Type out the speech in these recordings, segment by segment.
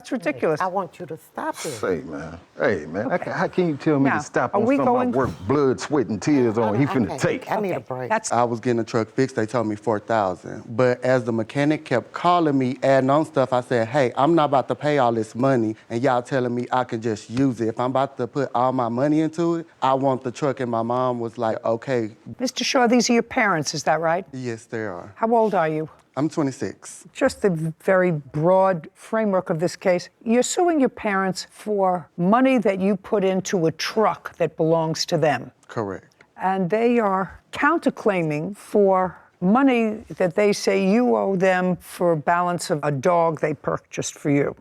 It's ridiculous. I want you to stop it. Hey, man. Hey, man. Okay. How can you tell me Now, to stop are on we something going- I work blood, sweat, and tears on? He finna take. I need a break. I was getting the truck fixed, they told me $4,000. But as the mechanic kept calling me, adding on stuff, I said, hey, I'm not about to pay all this money and y'all telling me I can just use it. If I'm about to put all my money into it, I want the truck. And my mom was like, okay. Mr. Shaw, these are your parents, is that right? Yes, they are. How old are you? I'm 26. Just the very broad framework of this case, you're suing your parents for money that you put into a truck that belongs to them. Correct. And they are counterclaiming for money that they say you owe them for a balance of a dog they purchased for you.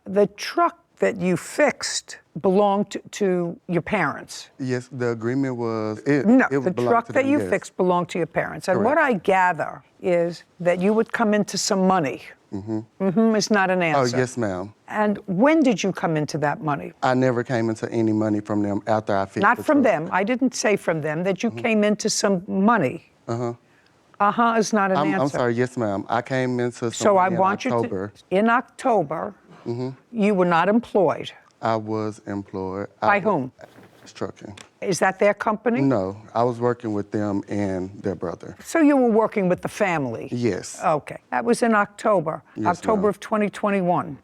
The truck that you fixed belonged to your parents. Yes, the agreement was... The truck that you fixed belonged to your parents. And what I gather is that you would come into some money. Is not an answer. Oh, yes, ma'am. And when did you come into that money? I never came into any money from them after I fixed Not the from truck. them. I didn't say from them, that you came into some money. Is not an answer. I'm sorry, yes, ma'am. I came into some So I money want in October. you to, in October, you were not employed. I was employed. By whom? Trucking. Is that their company? No, I was working with them and their brother. So you were working with the family? Yes. Okay. That was in October, Yes, October ma'am. of 2021.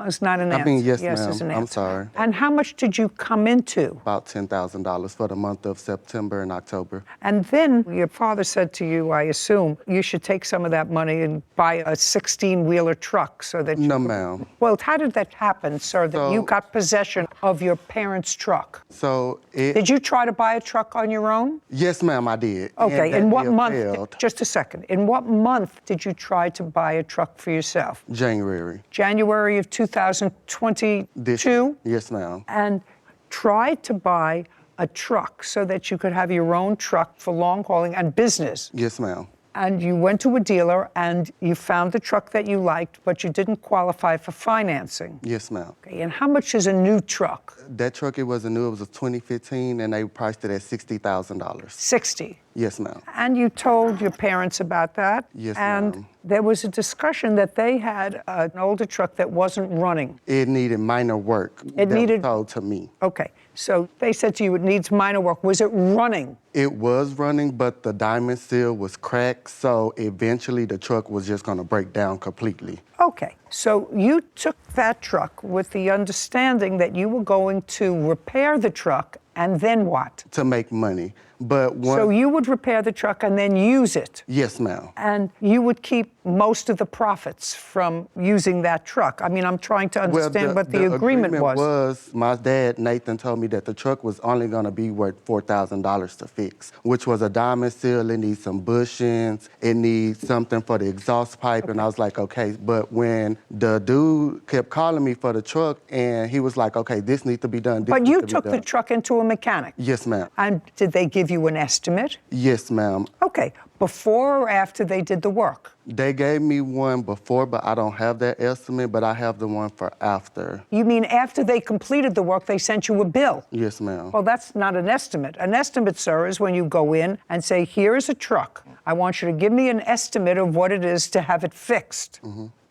Is not an answer. I mean, yes, is ma'am. an I'm answer. sorry. And how much did you come into? About $10,000 for the month of September and October. And then your father said to you, I assume, you should take some of that money and buy a 16-wheeler truck so that you No, could- ma'am. Well, how did that happen, sir, that you So- got possession of your parents' truck? So it... Did you try to buy a truck on your own? Yes, ma'am, I did. Okay, And in that what deal month? failed. Just a second. In what month did you try to buy a truck for yourself? January. January of 2022? This year. Yes, ma'am. And tried to buy a truck so that you could have your own truck for long hauling and business. Yes, ma'am. And you went to a dealer and you found the truck that you liked, but you didn't qualify for financing. Yes, ma'am. Okay, and how much is a new truck? That truck, it was a 2015, and they priced it at $60,000. 60. Yes, ma'am. And you told your parents about that? Yes, And ma'am. there was a discussion that they had an older truck that wasn't running. It needed minor work. It needed- was told to me. Okay, so they said to you it needs minor work. Was it running? It was running, but the diamond seal was cracked, so eventually the truck was just gonna break down completely. Okay, so you took that truck with the understanding that you were going to repair the truck, and then what? To make money. But once... So you would repair the truck and then use it, Yes, ma'am. and you would keep most of the profits from using that truck. I mean, I'm trying to understand what the agreement was. My dad, Nathan, told me that the truck was only gonna be worth $4,000 to fix, which was a diamond seal. It needs some bushings. It needs something for the exhaust pipe. And I was like, okay. But when the dude kept calling me for the truck, and he was like, okay, this needs to be done. But you took the truck into a mechanic. Yes, ma'am. And did they give you an estimate? Yes, ma'am. Okay, before or after they did the work? They gave me one before, but I don't have that estimate, but I have the one for after. You mean after they completed the work, they sent you a bill? Yes, ma'am. Well, that's not an estimate. An estimate, sir, is when you go in and say, here is a truck. I want you to give me an estimate of what it is to have it fixed.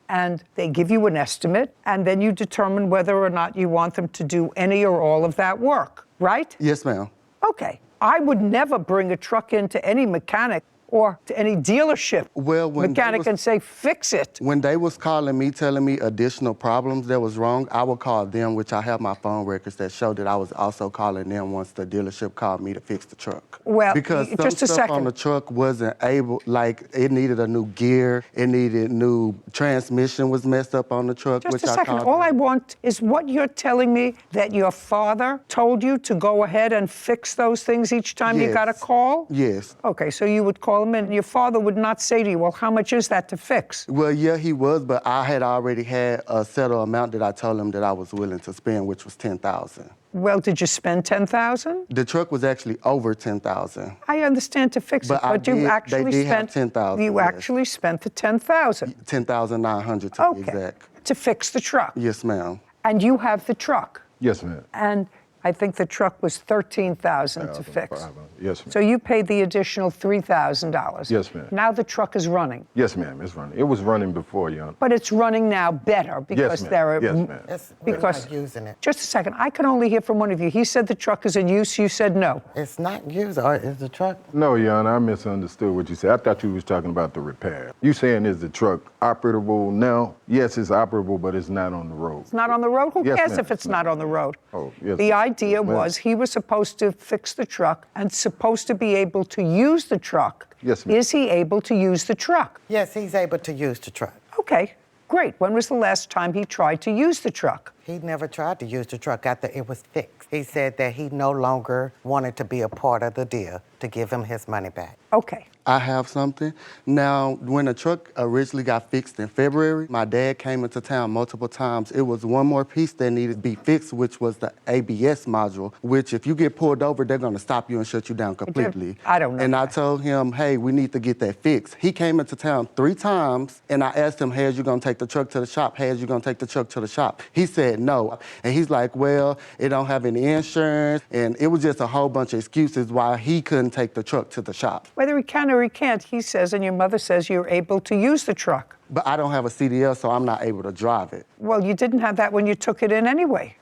And they give you an estimate, and then you determine whether or not you want them to do any or all of that work, right? Yes, ma'am. Okay. I would never bring a truck into any mechanic or to any dealership mechanic and say, fix it. When they was calling me, telling me additional problems that was wrong, I would call them, which I have my phone records that show that I was also calling them once the dealership called me to fix the truck. Well, because some just a stuff second. on the truck wasn't able, like it needed a new gear, it needed new transmission was messed up on the truck, Just which a I second. called All them. I want is what you're telling me, that your father told you to go ahead and fix those things each time you got a Yes. call? Yes. Okay, so you would call him and your father would not say to you, well, how much is that to fix? Well, yeah, he was, but I had already had a settled amount that I told him that I was willing to spend, which was $10,000. Well, did you spend $10,000? The truck was actually over $10,000. I understand to fix But it, but you actually they did have spent $10,000. you actually spent the $10,000. $10,900 to be Okay. exact. To fix the truck. Yes, ma'am. And you have the truck. Yes, ma'am. And I think the truck was $13,000 to fix. Yes, ma'am. So you paid the additional $3,000. Yes, ma'am. Now the truck is running. Yes, ma'am, it's running. It was running before, Your Honor. But it's running now better because ma'am. there are. Yes, ma'am. We're Because not using it. just a second, I can only hear from one of you. He said the truck is in use. You said no. It's not used, or is the truck? No, Your Honor, I misunderstood what you said. I thought you was talking about the repair. You saying is the truck operable now? Yes, it's operable, but it's not on the road. It's not on the road. Who Yes, cares ma'am. if it's not on the road? Oh, yes, The ma'am. idea Yes, ma'am. was he was supposed to fix the truck and supposed to be able to use the truck. Yes, ma'am. Is he able to use the truck? Yes, he's able to use the truck. Okay, great. When was the last time he tried to use the truck? He never tried to use the truck after it was fixed. He said that he no longer wanted to be a part of the deal to give him his money back. Okay. I have something. Now, when the truck originally got fixed in February, my dad came into town multiple times. It was one more piece that needed to be fixed, which was the ABS module, which if you get pulled over, they're gonna stop you and shut you down completely. I don't know And I that. told him, hey, we need to get that fixed. He came into town 3 times, and I asked him, hey, is you gonna take the truck to the shop? Hey, is you gonna take the truck to the shop? He said no. And he's like, well, it don't have any insurance. And it was just a whole bunch of excuses why he couldn't take the truck to the shop. Whether he can or he can't, he says, and your mother says you're able to use the truck. But I don't have a CDL, so I'm not able to drive it. Well, you didn't have that when you took it in anyway,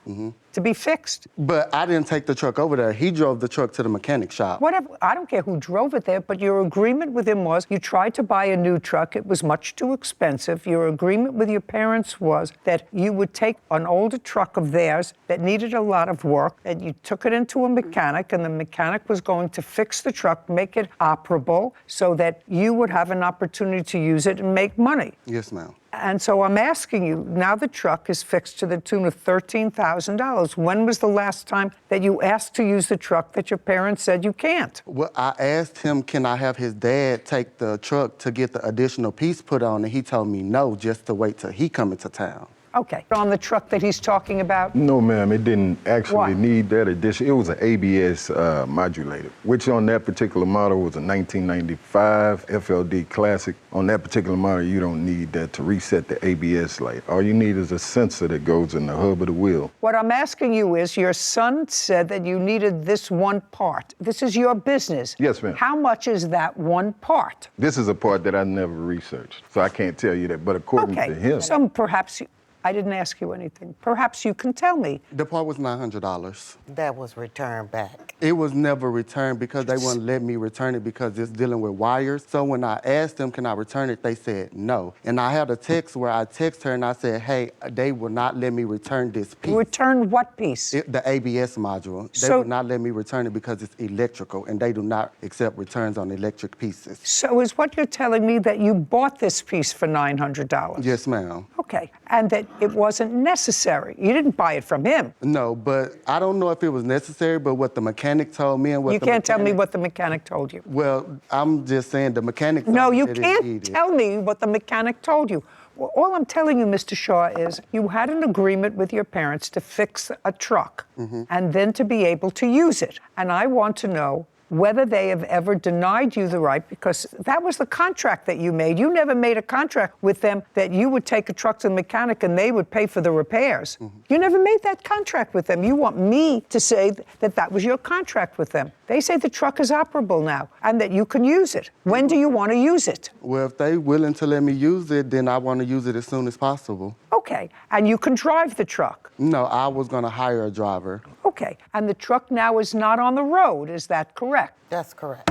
to be fixed. But I didn't take the truck over there. He drove the truck to the mechanic shop. Whatever, I don't care who drove it there, but your agreement with him was you tried to buy a new truck. It was much too expensive. Your agreement with your parents was that you would take an older truck of theirs that needed a lot of work, and you took it into a mechanic, and the mechanic was going to fix the truck, make it operable, so that you would have an opportunity to use it and make money. Yes, ma'am. And so I'm asking you, now the truck is fixed to the tune of $13,000. When was the last time that you asked to use the truck that your parents said you can't? Well, I asked him, can I have his dad take the truck to get the additional piece put on, and he told me no, just to wait till he come into town. Okay. On the truck that he's talking about? No, ma'am, it didn't actually Why? need that addition. It was an ABS modulator, which on that particular model was a 1995 FLD Classic. On that particular model, you don't need that to reset the ABS light. All you need is a sensor that goes in the hub of the wheel. What I'm asking you is, your son said that you needed this one part. This is your business. Yes, ma'am. How much is that one part? This is a part that I never researched, so I can't tell you that. But according to him, So perhaps I didn't ask you anything. Perhaps you can tell me. The part was $900. That was returned back. It was never returned because they wouldn't let me return it because it's dealing with wires. So when I asked them, can I return it, they said no. And I had a text where I text her and I said, hey, they will not let me return this piece. Return what piece? The ABS module. They So- will not let me return it because it's electrical and they do not accept returns on electric pieces. So is what you're telling me that you bought this piece for $900? Yes, ma'am. Okay. And that it wasn't necessary. You didn't buy it from him. No, but I don't know if it was necessary, but what the mechanic told me and what You the can't tell me mechanic- what the mechanic told you. Well, I'm just saying the mechanic told No, me you that it can't needed. tell me what the mechanic told you. Well, all I'm telling you, Mr. Shaw, is you had an agreement with your parents to fix a truck and then to be able to use it. And I want to know whether they have ever denied you the right, because that was the contract that you made. You never made a contract with them that you would take a truck to the mechanic and they would pay for the repairs. You never made that contract with them. You want me to say that that was your contract with them. They say the truck is operable now and that you can use it. When do you want to use it? Well, if they willing to let me use it, then I want to use it as soon as possible. Okay, and you can drive the truck. No, I was going to hire a driver. Okay, and the truck now is not on the road, is that correct? That's correct.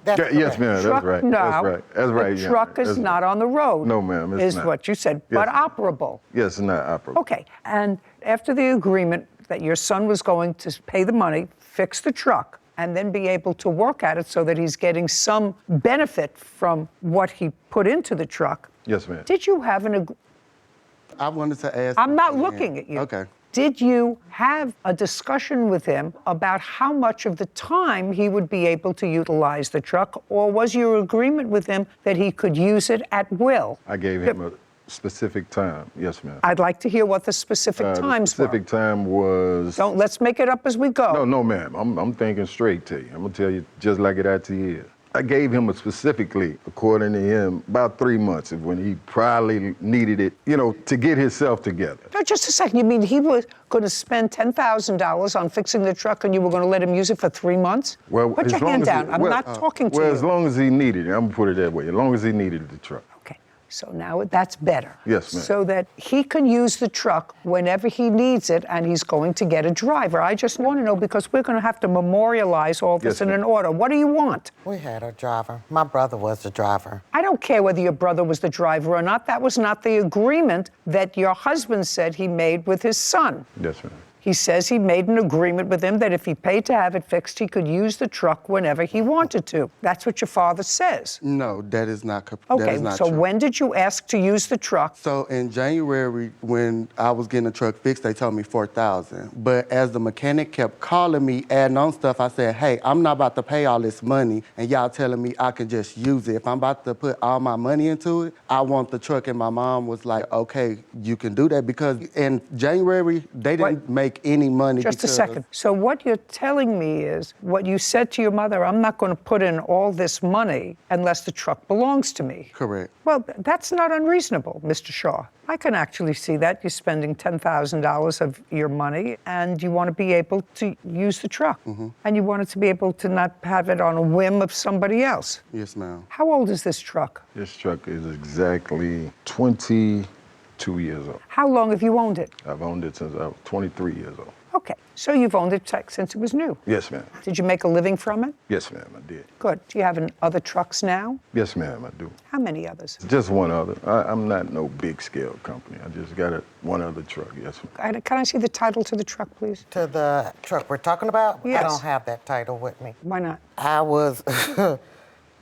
That's Yeah, yes, correct. ma'am, that's Truck right. now, That's right. That's right. the yeah, truck is that's not right. on the road. No, ma'am, it's is not. what you said, Yes, but ma'am. operable. Yes, it's not operable. Okay, and after the agreement that your son was going to pay the money, fix the truck, and then be able to work at it so that he's getting some benefit from what he put into the truck, Yes, ma'am. did you have an agreement? I wanted to ask. I'm not again. looking at you. Okay. Did you have a discussion with him about how much of the time he would be able to utilize the truck, or was your agreement with him that he could use it at will? I gave him a specific time. Yes, ma'am. I'd like to hear what the specific The times specific time was. Let's make it up as we go. No, ma'am. I'm thinking straight to you. I'm gonna tell you just like it out to you. I gave him specifically, according to him, about 3 months of when he probably needed it, to get himself together. No, just a second. You mean he was going to spend $10,000 on fixing the truck and you were going to let him use it for 3 months? Well, Put as your long hand as he- down. I'm not talking to Well, you. as long as he needed it, I'm gonna put it that way. As long as he needed the truck. Okay, so now that's better. Yes, ma'am. So that he can use the truck whenever he needs it and he's going to get a driver. I just want to know because we're going to have to memorialize all this Yes, in ma'am. an order. What do you want? We had a driver. My brother was the driver. I don't care whether your brother was the driver or not. That was not the agreement that your husband said he made with his son. Yes, ma'am. He says he made an agreement with him that if he paid to have it fixed, he could use the truck whenever he wanted to. That's what your father says. No, that is not that Okay, is not so true. when did you ask to use the truck? So in January, when I was getting the truck fixed, they told me $4,000. But as the mechanic kept calling me, adding on stuff, I said, hey, I'm not about to pay all this money, and y'all telling me I can just use it. If I'm about to put all my money into it, I want the truck. And my mom was like, okay, you can do that. Because in January, they didn't make any money. Just a second. So what you're telling me is what you said to your mother, I'm not going to put in all this money unless the truck belongs to me. Correct. Well, that's not unreasonable, Mr. Shaw. I can actually see that. You're spending $10,000 of your money and you want to be able to use the truck. And you want it to be able to not have it on a whim of somebody else. Yes, ma'am. How old is this truck? This truck is exactly 22 years old. How long have you owned it? I've owned it since I was 23 years old. Okay, so you've owned it since it was new. Yes, ma'am. Did you make a living from it? Yes, ma'am, I did. Good. Do you have other trucks now? Yes, ma'am, I do. How many others? Just one other. I'm not no big scale company. I just got one other truck, yes, ma'am. Can I see the title to the truck, please? To the truck we're talking about? Yes. I don't have that title with me. Why not? I was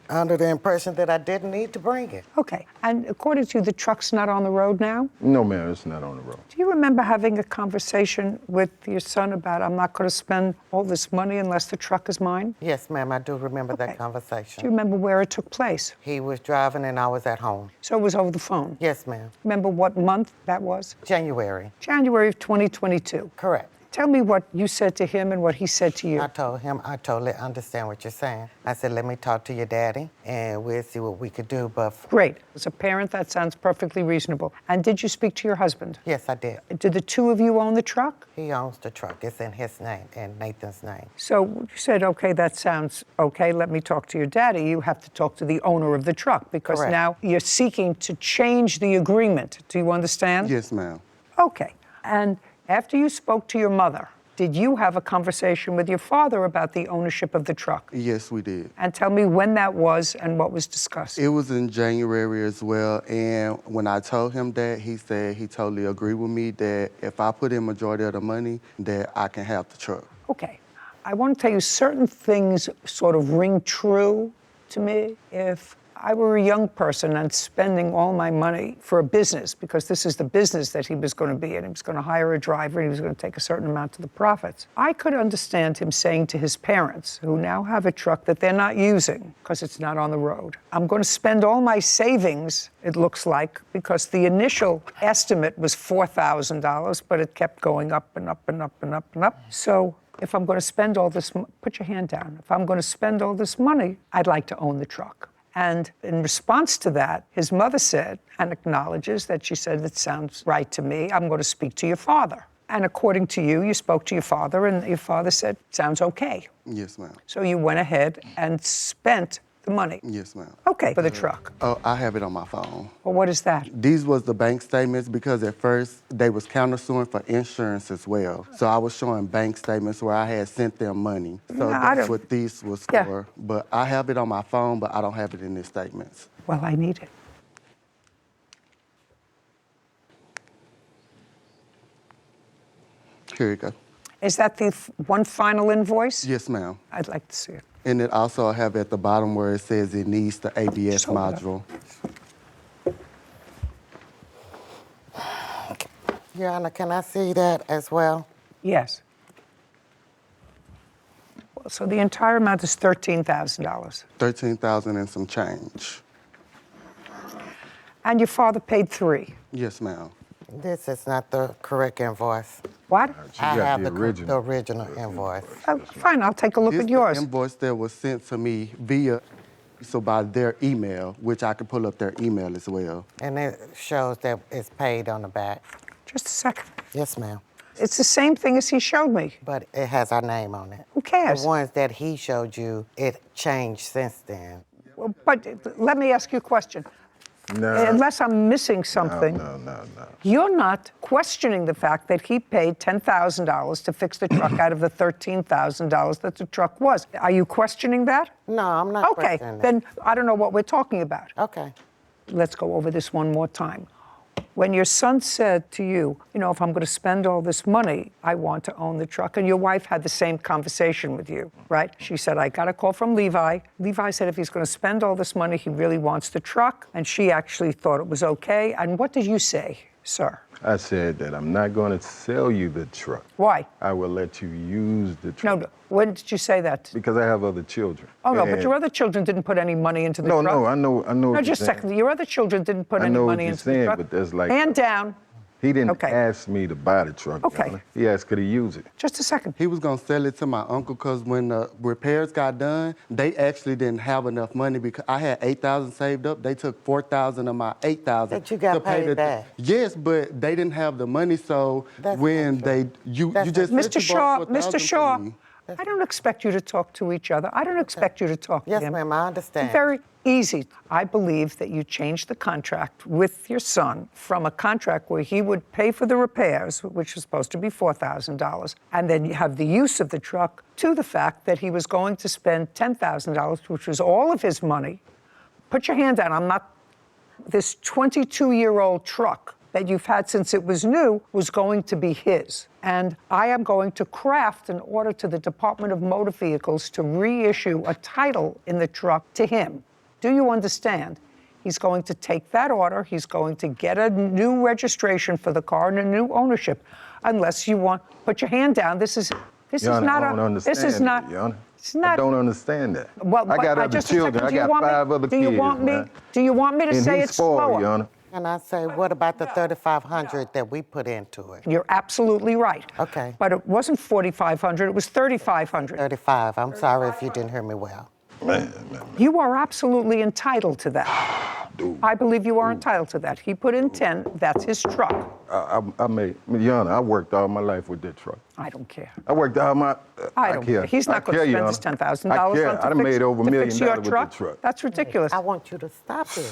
under the impression that I didn't need to bring it. Okay, and according to you, the truck's not on the road now? No, ma'am, it's not on the road. Do you remember having a conversation with your son about, I'm not going to spend all this money unless the truck is mine? Yes, ma'am, I do remember Okay. that conversation. Do you remember where it took place? He was driving and I was at home. So it was over the phone? Yes, ma'am. Remember what month that was? January. January of 2022. Correct. Tell me what you said to him and what he said to you. I told him, I totally understand what you're saying. I said, let me talk to your daddy and we'll see what we could do. But Great. As a parent, that sounds perfectly reasonable. And did you speak to your husband? yes, I did. Did the two of you own the truck? He owns the truck. It's in his name and Nathan's name. So you said, okay, that sounds okay. Let me talk to your daddy. You have to talk to the owner of the truck because Correct. now you're seeking to change the agreement. Do you understand? Yes, ma'am. Okay. And after you spoke to your mother, did you have a conversation with your father about the ownership of the truck? Yes, we did. And tell me when that was and what was discussed. It was in January as well, and when I told him that, he said he totally agreed with me that if I put in majority of the money, that I can have the truck. Okay. I want to tell you certain things sort of ring true to me. If I were a young person and spending all my money for a business, because this is the business that he was going to be in, he was going to hire a driver and he was going to take a certain amount of the profits. I could understand him saying to his parents, who now have a truck that they're not using because it's not on the road, I'm going to spend all my savings, it looks like, because the initial estimate was $4,000, but it kept going up and up and up and up and up. So if I'm going to spend all this, put your hand down. If I'm going to spend all this money, I'd like to own the truck. And in response to that, his mother said, and acknowledges that she said, that sounds right to me, I'm going to speak to your father. And according to you, you spoke to your father, and your father said, sounds okay. Yes, ma'am. So you went ahead and spent the money. Yes, ma'am. Okay, for the truck. Oh, I have it on my phone. Well, what is that? These was the bank statements because at first they was countersuing for insurance as well. So I was showing bank statements where I had sent them money. So No, I that's don't- what these was Yeah. for. But I have it on my phone, but I don't have it in the statements. Well, I need it. Here you go. Is that the one final invoice? Yes, ma'am. I'd like to see it. And it also I have at the bottom where it says it needs the ABS Just hold it up. module. Your Honor, can I see that as well? Yes. Well, so the entire amount is $13,000. 13,000 and some change. And your father paid $3,000. Yes, ma'am. This is not the correct invoice. What? She I got have the the original. original invoice. Oh, fine, I'll take a look This at yours. the invoice that was sent to me via So by their email, which I could pull up their email as well. And it shows that it's paid on the back. Just a second. Yes, ma'am. It's the same thing as he showed me. But it has our name on it. Who cares? The ones that he showed you, it changed since then. Well, but let me ask you a question. No. Unless I'm missing something, No. you're not questioning the fact that he paid $10,000 to fix the truck out of the $13,000 that the truck was. Are you questioning that? No, I'm not Okay, questioning that. then I don't know what we're talking about. Okay. Let's go over this one more time. When your son said to you, if I'm going to spend all this money, I want to own the truck, and your wife had the same conversation with you, right? She said, I got a call from Levi. Levi said if he's going to spend all this money, he really wants the truck, and she actually thought it was okay. And what did you say, sir? I said that I'm not going to sell you the truck. Why? I will let you use the truck. No, when did you say that? Because I have other children. Oh, no, but And- your other children didn't put any money into the truck. No, I know. No, what just a you're saying. second. Your other children didn't put I any know what money you're into saying, the truck. but there's like- Hand down. He didn't Okay. ask me to buy the truck. Okay. Donna. He asked, could he use it? Just a second. He was gonna sell it to my uncle because when the repairs got done, they actually didn't have enough money because I had $8,000 saved up. They took $4,000 of my $8,000 That you got to pay paid back. Yes, but they didn't have the money, so That's when not true. you That's just not said Mr. you Shaw, bought Mr. $4,000 Shaw, from me. I don't expect you to talk to each other. I don't expect you to talk Yes, to him. ma'am, I understand. It's very easy. I believe that you changed the contract with your son from a contract where he would pay for the repairs, which was supposed to be $4,000, and then you have the use of the truck, to the fact that he was going to spend $10,000, which was all of his money. Put your hand down. I'm not. This 22-year-old truck that you've had since it was new was going to be his. And I am going to craft an order to the Department of Motor Vehicles to reissue a title in the truck to him. Do you understand? He's going to take that order, he's going to get a new registration for the car and a new ownership, unless you want, put your hand down. This is Your Honor, not I don't a, understand this is not, that, Your Honor. it's not. I don't understand that. Well, I got but, other just a children. second, I do you got want me- 5 other do you kids, want me, man. Do you want me to And say he's it's spoiled, slower? Your Honor. And I say, what about the $3,500 that we put into it? You're absolutely right. Okay. But it wasn't $4,500, it was $3,500. 35. I'm sorry if you didn't hear me well. Man. You are absolutely entitled to that. Dude. I believe you are entitled to that. He put in 10, that's his truck. I made, Your Honor, I worked all my life with that truck. I don't care. I worked all my. I don't care. He's not going to spend his $10,000 on I done made over $1 million your with the truck. truck. That's ridiculous. I want you to stop it.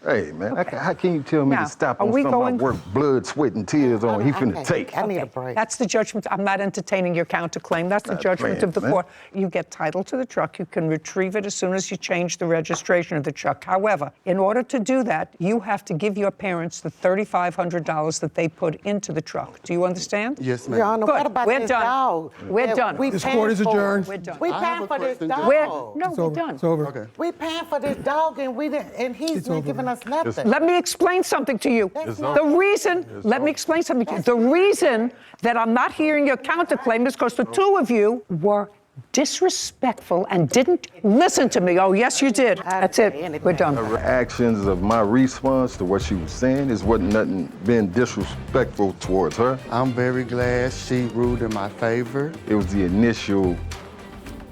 Hey, man. How can you tell me Now, to stop are on we something going- I worked blood, sweat, and tears on? He finna take. I need a Okay, break. That's the judgment. I'm not entertaining your counterclaim. That's the Not judgment playing, of the man. court. You get title to the truck. You can retrieve it as soon as you change the registration of the truck. However, in order to do that, you have to give your parents the $3,500 that they put into the truck. Do you understand? Yes, ma'am. Your Honor, Good. what about We're this done. dog? We're that done. we This paying court is for? adjourned. We're done. We I have paying a for this question, Judge. dog. We're done. It's over. Okay. We paying for this dog and he's not giving us nothing. Let me explain something to you. It's The reason, let me explain something to you. The reason that I'm not hearing your counterclaim is because the two of you were disrespectful and didn't listen to me. Oh, yes, you did. That's it. We're done. The actions of my response to what she was saying is wasn't nothing being disrespectful towards her. I'm very glad she ruled in my favor. It was the initial,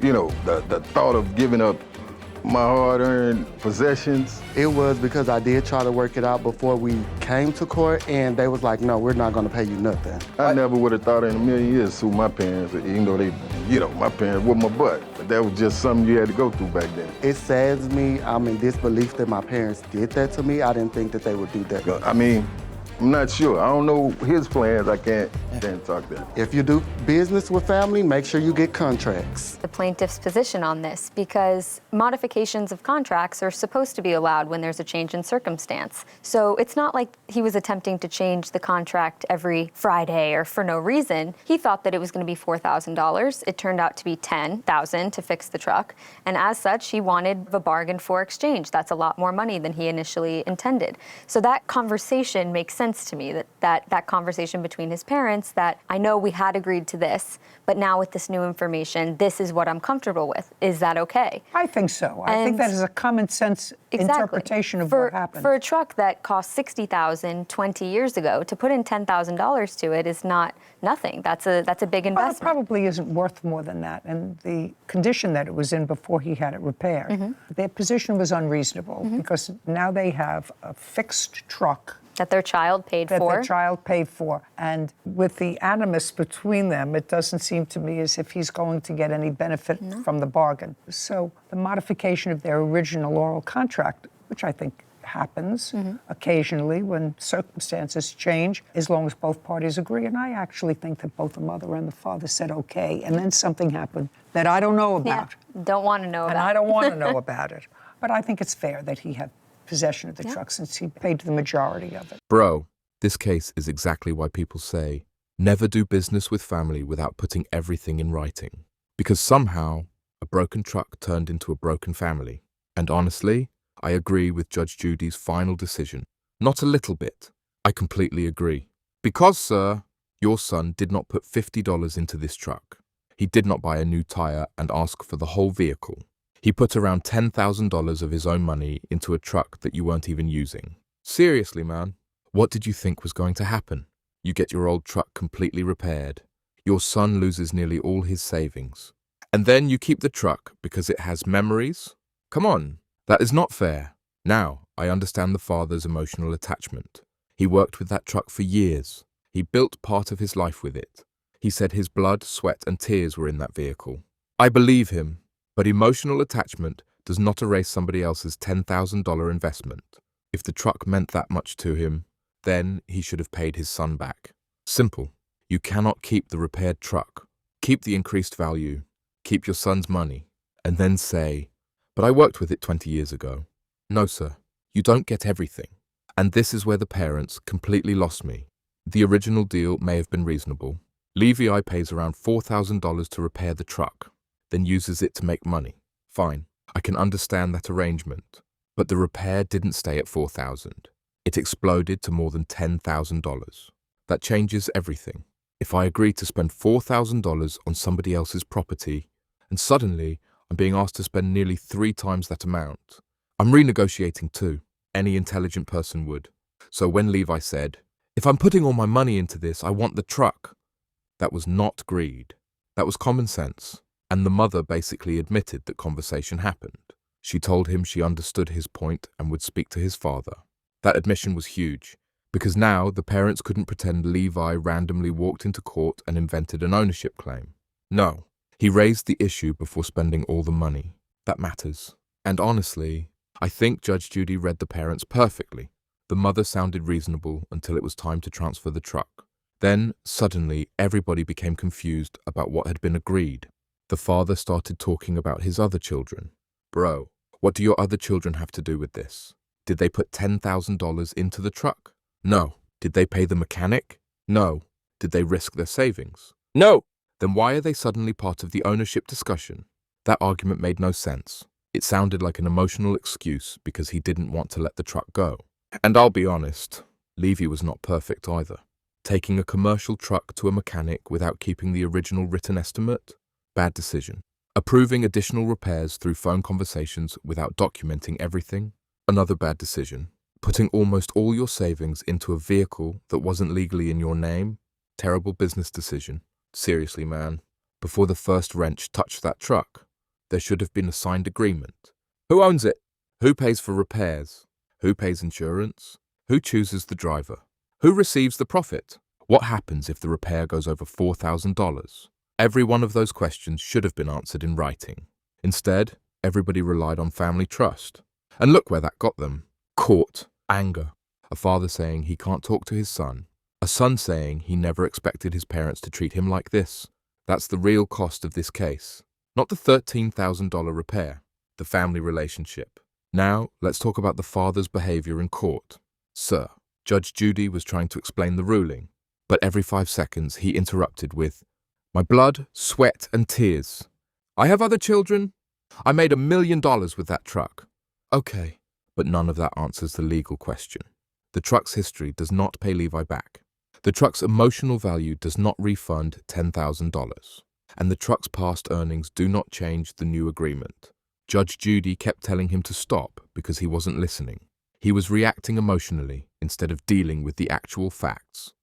the thought of giving up my hard-earned possessions. It was because I did try to work it out before we came to court, and they was like, no, we're not gonna pay you nothing. I never would have thought in a million years to sue my parents, even though they, my parents whooped my butt. But that was just something you had to go through back then. It saddens me, I'm in disbelief that my parents did that to me. I didn't think that they would do that. I mean, I'm not sure. I don't know his plans. I can't talk that. If you do business with family, make sure you get contracts. The plaintiff's position on this, because modifications of contracts are supposed to be allowed when there's a change in circumstance. So it's not like he was attempting to change the contract every Friday or for no reason. He thought that it was going to be $4,000. It turned out to be $10,000 to fix the truck. And as such, he wanted a bargain for exchange. That's a lot more money than he initially intended. So that conversation makes sense to me, that conversation between his parents, that I know we had agreed to this, but now with this new information, this is what what I'm comfortable with. Is that okay? I think so. I think that is a common sense interpretation of what happened. For a truck that cost $60,000 20 years ago, to put in $10,000 to it is not nothing. That's a big Well, it investment. probably isn't worth more than that. And the condition that it was in before he had it repaired, their position was unreasonable because now they have a fixed truck That their child paid that for. their child paid for. And with the animus between them, it doesn't seem to me as if he's going to get any benefit from the bargain. So the modification of their original oral contract, which I think happens occasionally when circumstances change, as long as both parties agree. And I actually think that both the mother and the father said okay, and then something happened that I don't know about. Don't want to know And about. I don't want to know about it. But I think it's fair that he had possession of the truck since he paid the majority of it. Bro, this case is exactly why people say, never do business with family without putting everything in writing. Because somehow, a broken truck turned into a broken family. And honestly, I agree with Judge Judy's final decision. Not a little bit. I completely agree. Because, sir, your son did not put $50 into this truck. He did not buy a new tire and ask for the whole vehicle. He put around $10,000 of his own money into a truck that you weren't even using. Seriously, man, what did you think was going to happen? You get your old truck completely repaired. Your son loses nearly all his savings. And then you keep the truck because it has memories? Come on, that is not fair. Now, I understand the father's emotional attachment. He worked with that truck for years. He built part of his life with it. He said his blood, sweat, and tears were in that vehicle. I believe him. But emotional attachment does not erase somebody else's $10,000 investment. If the truck meant that much to him, then he should have paid his son back. Simple. You cannot keep the repaired truck. Keep the increased value. Keep your son's money. And then say, but I worked with it 20 years ago. No, sir. You don't get everything. And this is where the parents completely lost me. The original deal may have been reasonable. Levi pays around $4,000 to repair the truck, then uses it to make money. Fine, I can understand that arrangement. But the repair didn't stay at $4,000. It exploded to more than $10,000. That changes everything. If I agree to spend $4,000 on somebody else's property, and suddenly I'm being asked to spend nearly 3 times that amount, I'm renegotiating too. Any intelligent person would. So when Levi said, if I'm putting all my money into this, I want the truck, that was not greed. That was common sense. And the mother basically admitted that conversation happened. She told him she understood his point and would speak to his father. That admission was huge, because now the parents couldn't pretend Levi randomly walked into court and invented an ownership claim. No, he raised the issue before spending all the money. That matters. And honestly, I think Judge Judy read the parents perfectly. The mother sounded reasonable until it was time to transfer the truck. Then, suddenly, everybody became confused about what had been agreed. The father started talking about his other children. Bro, what do your other children have to do with this? Did they put $10,000 into the truck? No. Did they pay the mechanic? No. Did they risk their savings? No. Then why are they suddenly part of the ownership discussion? That argument made no sense. It sounded like an emotional excuse because he didn't want to let the truck go. And I'll be honest, Levi was not perfect either. Taking a commercial truck to a mechanic without keeping the original written estimate? Bad decision. Approving additional repairs through phone conversations without documenting everything? Another bad decision. Putting almost all your savings into a vehicle that wasn't legally in your name? Terrible business decision. Seriously, man. Before the first wrench touched that truck, there should have been a signed agreement. Who owns it? Who pays for repairs? Who pays insurance? Who chooses the driver? Who receives the profit? What happens if the repair goes over $4,000? Every one of those questions should have been answered in writing. Instead, everybody relied on family trust. And look where that got them. Court, anger, a father saying he can't talk to his son, a son saying he never expected his parents to treat him like this. That's the real cost of this case. Not the $13,000 repair, the family relationship. Now, let's talk about the father's behavior in court. Sir, Judge Judy was trying to explain the ruling, but every 5 seconds he interrupted with, my blood, sweat, and tears. I have other children. I made $1 million with that truck. Okay, but none of that answers the legal question. The truck's history does not pay Levi back. The truck's emotional value does not refund $10,000. and the truck's past earnings do not change the new agreement. Judge Judy kept telling him to stop because he wasn't listening. He was reacting emotionally instead of dealing with the actual facts.